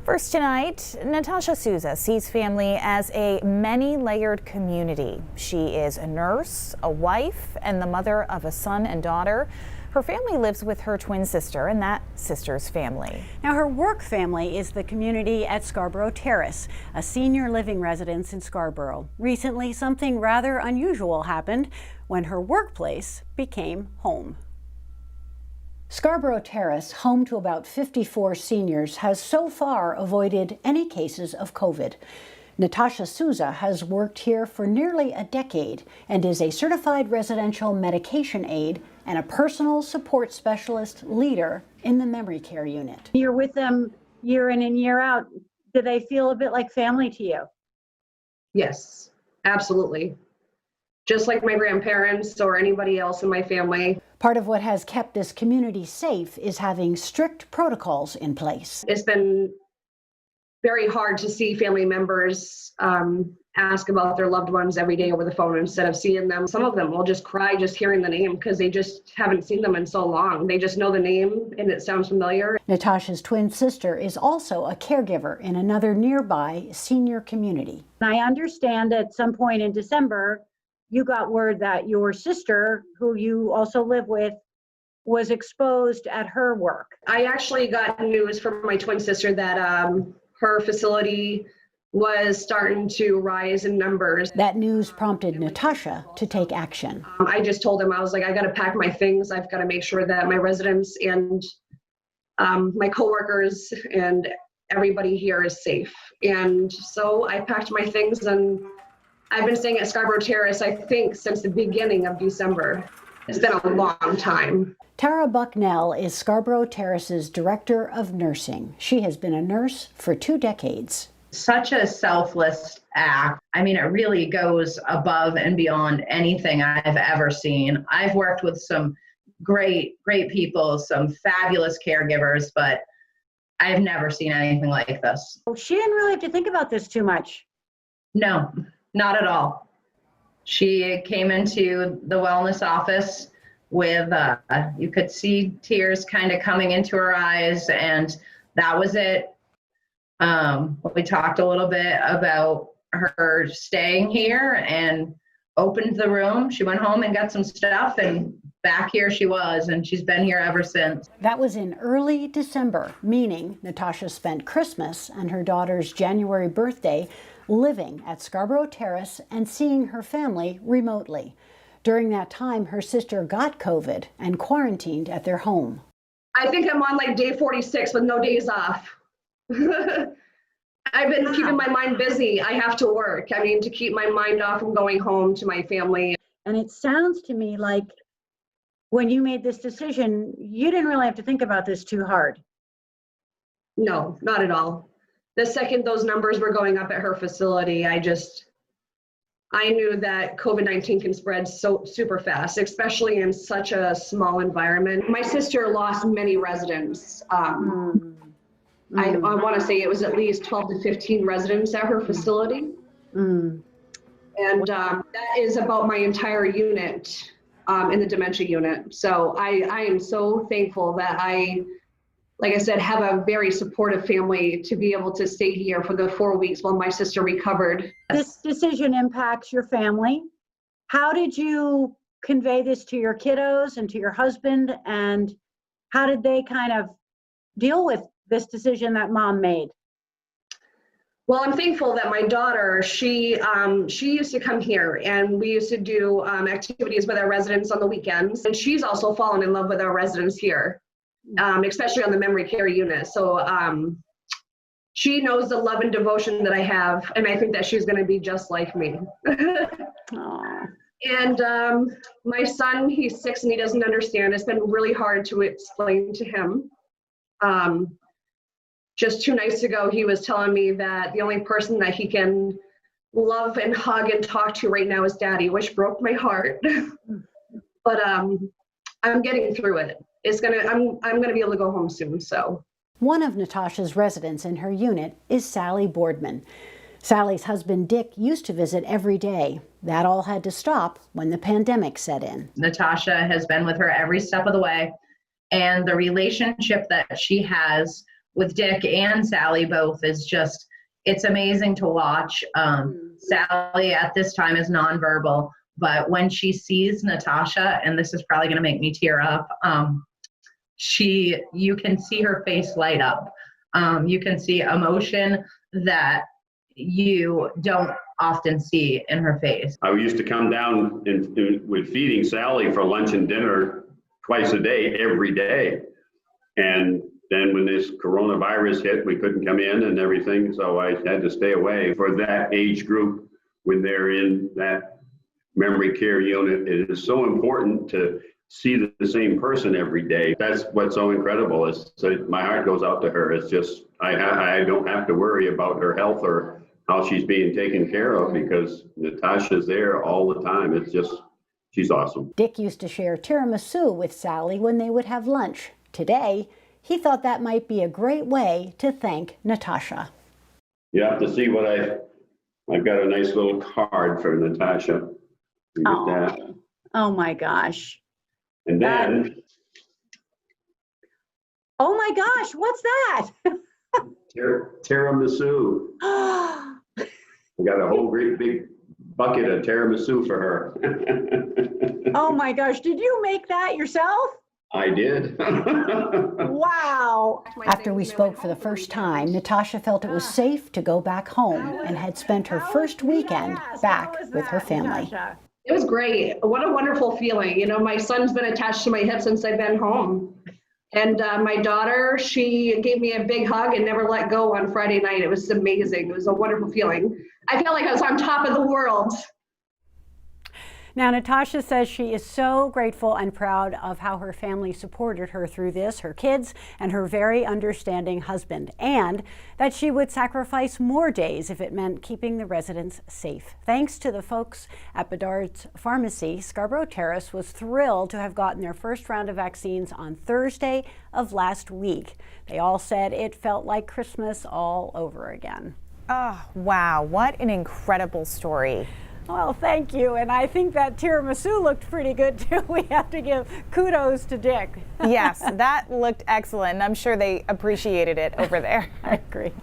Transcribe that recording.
First tonight, Natasha Souza sees family as a many-layered community. She is a nurse, a wife, and the mother of a son and daughter. Her family lives with her twin sister and that sister's family. Now, her work family is the community at Scarborough Terrace, a senior living residence in Scarborough. Recently, something rather unusual happened when her workplace became home. Scarborough Terrace, home to about 54 seniors, has so far avoided any cases of COVID. Natasha Souza has worked here for nearly a decade and is a certified residential medication aide and a personal support specialist leader in the memory care unit. You're with them year in and year out. Do they feel a bit like family to you? Yes, absolutely. Just like my grandparents or anybody else in my family. Part of what has kept this community safe is having strict protocols in place. It's been very hard to see family members ask about their loved ones every day over the phone instead of seeing them. Some of them will just cry just hearing the name because they just haven't seen them in so long. They just know the name and it sounds familiar. Natasha's twin sister is also a caregiver in another nearby senior community. I understand at some point in December, you got word that your sister, who you also live with, was exposed at her work. I actually got news from my twin sister that her facility was starting to rise in numbers. That news prompted Natasha to take action. I just told him, I was like, I got to pack my things. I've got to make sure that my residents and my coworkers and everybody here is safe. And so I packed my things and I've been staying at Scarborough Terrace, I think, since the beginning of December. It's been a long time. Tara Bucknell is Scarborough Terrace's Director of Nursing. She has been a nurse for 2 decades. Such a selfless act. I mean, it really goes above and beyond anything I've ever seen. I've worked with some great people, some fabulous caregivers, but I've never seen anything like this. She didn't really have to think about this too much. No, not at all. She came into the wellness office with, you could see tears kind of coming into her eyes, and that was it. We talked a little bit about her staying here and opened the room. She went home and got some stuff, and back here she was, and she's been here ever since. That was in early December, meaning Natasha spent Christmas and her daughter's January birthday living at Scarborough Terrace and seeing her family remotely. During that time, her sister got COVID and quarantined at their home. I think I'm on like day 46 with no days off. I've been keeping my mind busy. I have to work. I mean, to keep my mind off from going home to my family. And it sounds to me like when you made this decision, you didn't really have to think about this too hard. No, not at all. The second those numbers were going up at her facility, I knew that COVID-19 can spread so super fast, especially in such a small environment. My sister lost many residents. I want to say it was at least 12 to 15 residents at her facility. And that is about my entire unit in the dementia unit. So I am so thankful that like I said, have a very supportive family to be able to stay here for the 4 weeks while my sister recovered. This decision impacts your family. How did you convey this to your kiddos and to your husband? And how did they kind of deal with this decision that mom made? Well, I'm thankful that my daughter, she used to come here and we used to do activities with our residents on the weekends. And she's also fallen in love with our residents here. Especially on the memory care unit. So she knows the love and devotion that I have, and I think that she's going to be just like me. And my son, he's 6 and he doesn't understand. It's been really hard to explain to him. Just 2 nights ago, he was telling me that the only person that he can love and hug and talk to right now is Daddy, which broke my heart. But I'm getting through it. I'm gonna be able to go home soon, so. One of Natasha's residents in her unit is Sally Boardman. Sally's husband Dick used to visit every day. That all had to stop when the pandemic set in. Natasha has been with her every step of the way, and the relationship that she has with Dick and Sally both is just, it's amazing to watch. Sally at this time is nonverbal, but when she sees Natasha, and this is probably going to make me tear up, you can see her face light up. You can see emotion that you don't often see in her face. I used to come down with feeding Sally for lunch and dinner twice a day, every day. And then when this coronavirus hit, we couldn't come in and everything, so I had to stay away. For that age group, when they're in that memory care unit, it is so important to see the same person every day. That's what's so incredible. My heart goes out to her. It's just, I don't have to worry about her health or how she's being taken care of, because Natasha's there all the time. It's just, she's awesome. Dick used to share tiramisu with Sally when they would have lunch. Today, he thought that might be a great way to thank Natasha. You have to see what I've got a nice little card for Natasha. Oh my gosh. And then, oh my gosh, what's that? tiramisu. We got a whole great big bucket of tiramisu for her. Oh my gosh, did you make that yourself? I did. Wow. After we spoke for the first time, Natasha felt it was safe to go back home and had spent her first weekend back with her family. It was great. What a wonderful feeling. You know, my son's been attached to my hip since I've been home. And my daughter, she gave me a big hug and never let go on Friday night. It was amazing. It was a wonderful feeling. I felt like I was on top of the world. Now, Natasha says she is so grateful and proud of how her family supported her through this, her kids, and her very understanding husband, and that she would sacrifice more days if it meant keeping the residents safe. Thanks to the folks at Bedard's Pharmacy, Scarborough Terrace was thrilled to have gotten their first round of vaccines on Thursday of last week. They all said it felt like Christmas all over again. Oh, wow. What an incredible story. Well, thank you. And I think that tiramisu looked pretty good, too. We have to give kudos to Dick. Yes, that looked excellent. I'm sure they appreciated it over there. I agree.